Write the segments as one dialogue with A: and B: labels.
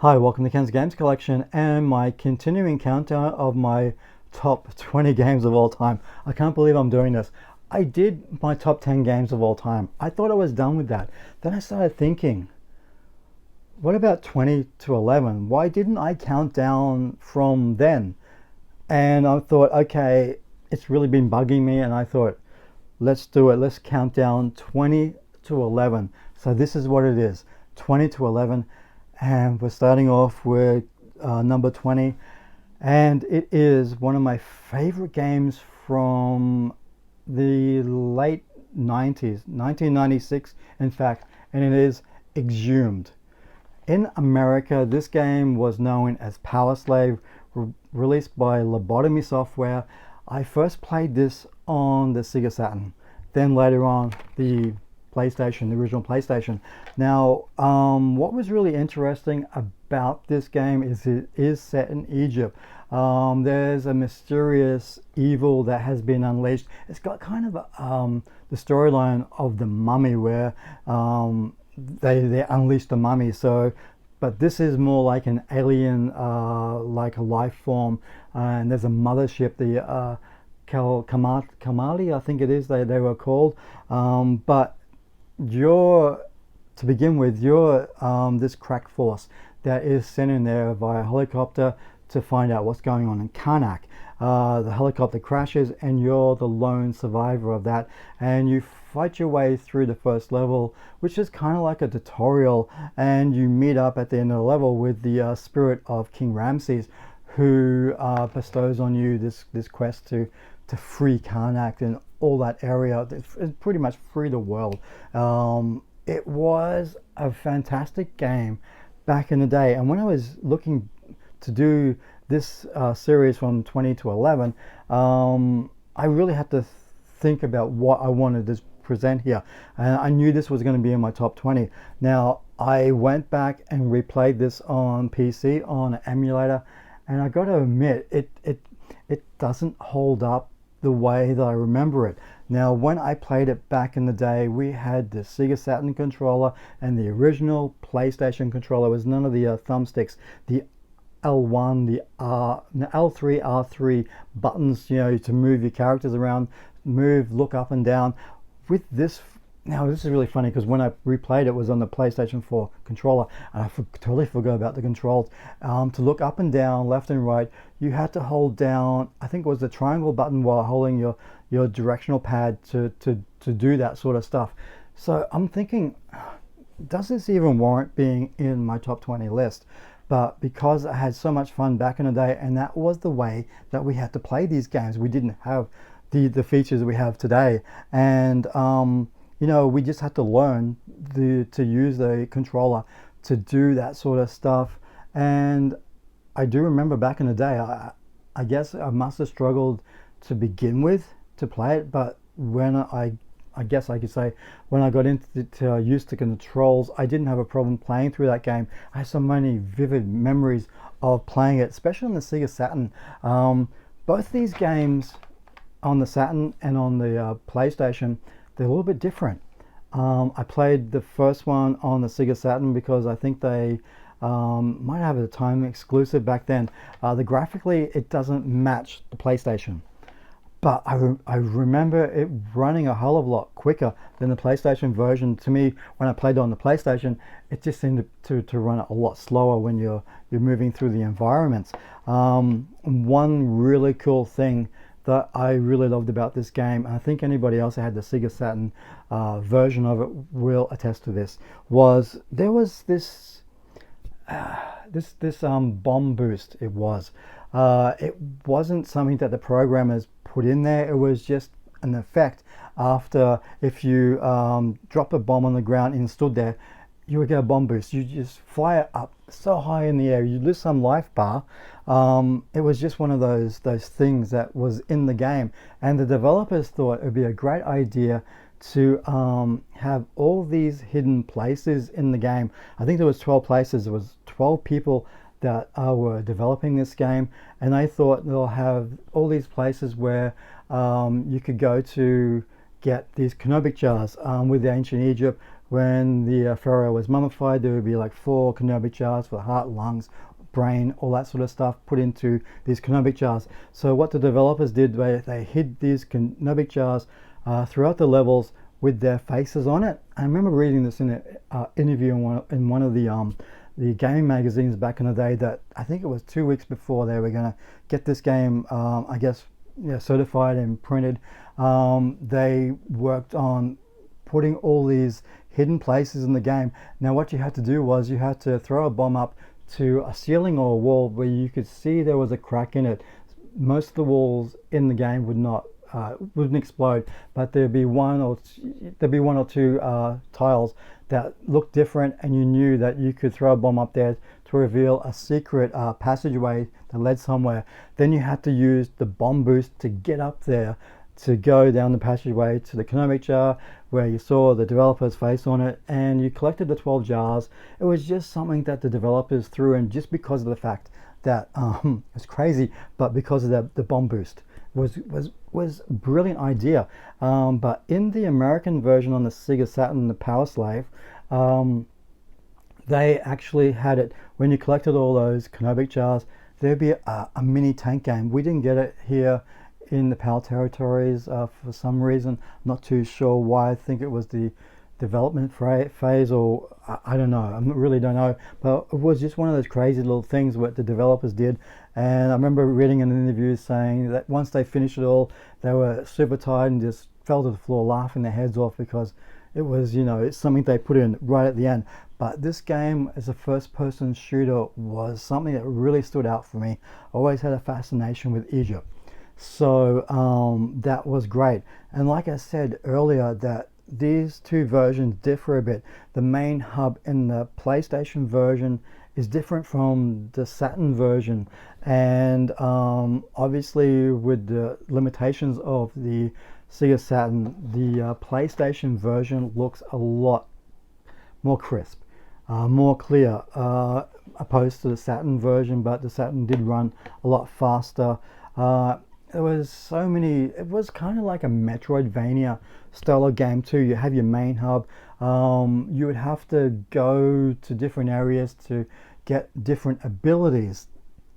A: Hi, welcome to Ken's Games Collection and my continuing countdown of my top 20 games of all time. I can't believe I'm doing this. I did my top 10 games of all time. I thought I was done with that. Then I started thinking, what about 20 to 11? Why didn't I count down from then? And I thought, okay, it's really been bugging me, and I thought, let's do it. Let's count down 20 to 11. So this is what it is, 20 to 11. And we're starting off with number 20. And it is one of my favorite games from the late 90s, 1996, in fact. And it is Exhumed. In America, this game was known as Power Slave, released by Lobotomy Software. I first played this on the Sega Saturn, then later on the PlayStation, the original PlayStation. Now, what was really interesting about this game is it is set in Egypt. There's a mysterious evil that has been unleashed. It's got kind of the storyline of the Mummy, where they unleashed the Mummy. So, but this is more like an alien, like a life form, and there's a mothership, the Kamali, I think it is, they were called. But you're, to begin with, you're this crack force that is sent in there via helicopter to find out what's going on in Karnak. The helicopter crashes and you're the lone survivor of that, and you fight your way through the first level, which is kind of like a tutorial, and you meet up at the end of the level with the spirit of King Ramses, who bestows on you this quest to free Karnak and all that area. It's pretty much free the world. It was a fantastic game back in the day, and when I was looking to do this series from 20 to 11, I really had to think about what I wanted to present here, and I knew this was going to be in my top 20. Now, I went back and replayed this on PC on an emulator, and I got to admit, it doesn't hold up the way that I remember it. Now, when I played it back in the day, we had the Sega Saturn controller and the original PlayStation controller. It was none of the thumbsticks, the L1, the L3, R3 buttons, you know, to move your characters around, move, look up and down. With this, now this is really funny because when I replayed it was on the PlayStation 4 controller, and I totally forgot about the controls. To look up and down, left and right, you had to hold down, I think it was the triangle button while holding your directional pad to do that sort of stuff. So I'm thinking, does this even warrant being in my top 20 list? But because I had so much fun back in the day, and that was the way that we had to play these games, we didn't have the features we have today, and you know, we just had to learn to use the controller to do that sort of stuff. And I do remember back in the day, I guess I must have struggled to begin with to play it, but when I guess I could say, when I got into used to controls, I didn't have a problem playing through that game. I have so many vivid memories of playing it, especially on the Sega Saturn. Both these games on the Saturn and on the PlayStation, they're a little bit different. I played the first one on the Sega Saturn because I think they might have a time exclusive back then. Graphically, it doesn't match the PlayStation, but I remember it running a hell of a lot quicker than the PlayStation version. To me, when I played on the PlayStation, it just seemed to run a lot slower when you're moving through the environments. One really cool thing that I really loved about this game, and I think anybody else that had the Sega Saturn version of it will attest to this, was there was this bomb boost. It wasn't something that the programmers put in there. It was just an effect. After, if you drop a bomb on the ground and stood there, you would get a bomb boost. You just fly it up so high in the air, you lose some life bar. It was just one of those things that was in the game, and the developers thought it would be a great idea to have all these hidden places in the game. I think there was 12 places. There was 12 people that were developing this game, and they thought they'll have all these places where you could go to get these Kenobic jars with the ancient Egypt, when the pharaoh was mummified, there would be like 4 Kenobi jars for the heart, lungs, brain, all that sort of stuff put into these Kenobi jars. So what the developers did, they hid these Kenobi jars throughout the levels with their faces on it. I remember reading this in an interview in one of the gaming magazines back in the day, that I think it was 2 weeks before they were going to get this game, I guess, certified and printed. They worked on putting all these hidden places in the game. Now what you had to do was you had to throw a bomb up to a ceiling or a wall where you could see there was a crack in it. Most of the walls in the game wouldn't explode, but there'd be one or two tiles that looked different, and you knew that you could throw a bomb up there to reveal a secret passageway that led somewhere. Then you had to use the bomb boost to get up there, to go down the passageway to the Kenobi jar where you saw the developer's face on it, and you collected the 12 jars. It was just something that the developers threw in just because of the fact that it's crazy, but because of the bomb boost was a brilliant idea. But in the American version on the Sega Saturn, the Power Slave, they actually had it when you collected all those Kenobi jars, there'd be a mini tank game. We didn't get it here in the PAL territories for some reason. Not too sure why. I think it was the development phase, or I don't know. I really don't know. But it was just one of those crazy little things what the developers did. And I remember reading in an interview saying that once they finished it all, they were super tired and just fell to the floor laughing their heads off, because it was, it's something they put in right at the end. But this game as a first-person shooter was something that really stood out for me. I always had a fascination with Egypt. So that was great. And like I said earlier, that these two versions differ a bit. The main hub in the PlayStation version is different from the Saturn version, and obviously with the limitations of the Sega Saturn, the PlayStation version looks a lot more crisp, more clear, opposed to the Saturn version. But the Saturn did run a lot faster. There was so many, it was kind of like a Metroidvania style of game too. You have your main hub. You would have to go to different areas to get different abilities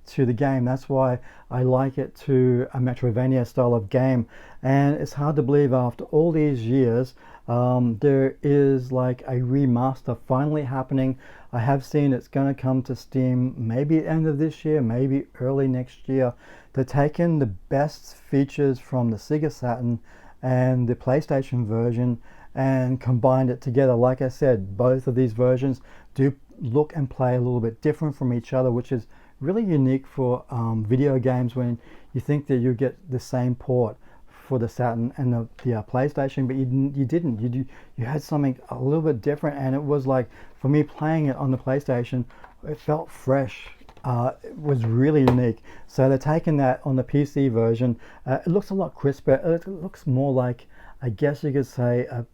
A: to the game. That's why I like it to a Metroidvania style of game. And it's hard to believe after all these years, there is like a remaster finally happening. I have seen it's going to come to Steam maybe end of this year, maybe early next year. They're taking the best features from the Sega Saturn and the PlayStation version and combined it together. Like I said, both of these versions do look and play a little bit different from each other, which is really unique for video games, when you think that you get the same port for the Saturn and the PlayStation, but you didn't. You had something a little bit different, and it was like, for me playing it on the PlayStation, it felt fresh. It was really unique. So they're taking that on the PC version. It looks a lot crisper. It looks more like, I guess you could say, a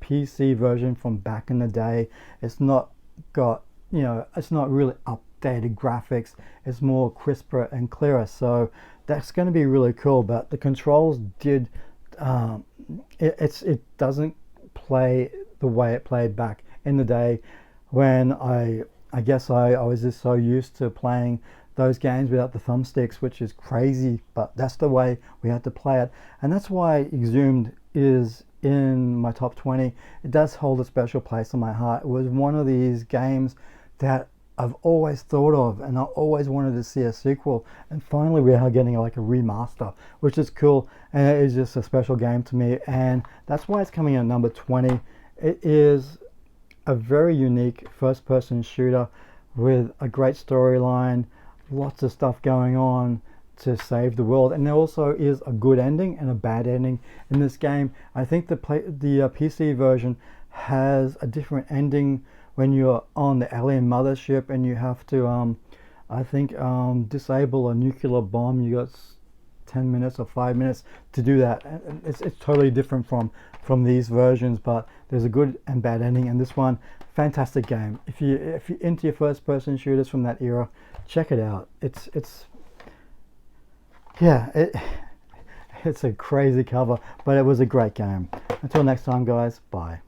A: PC version from back in the day. It's not got, it's not really updated graphics. It's more crisper and clearer. So that's going to be really cool. But the controls did, it doesn't play the way it played back in the day, when I guess I was just so used to playing those games without the thumbsticks, which is crazy, but that's the way we had to play it. And that's why Exhumed is in my top 20. It does hold a special place in my heart. It was one of these games that I've always thought of, and I always wanted to see a sequel. And finally we are getting like a remaster, which is cool, and it is just a special game to me. And that's why it's coming at number 20. It is a very unique first-person shooter with a great storyline, lots of stuff going on to save the world, and there also is a good ending and a bad ending in this game. I think the PC version has a different ending when you're on the alien mothership and you have to I think disable a nuclear bomb. You got 10 minutes or 5 minutes to do that. It's totally different from these versions, but there's a good and bad ending. And this one, fantastic game. If you're into your first person shooters from that era, check it out. It's a crazy cover, but it was a great game. Until next time, guys, bye.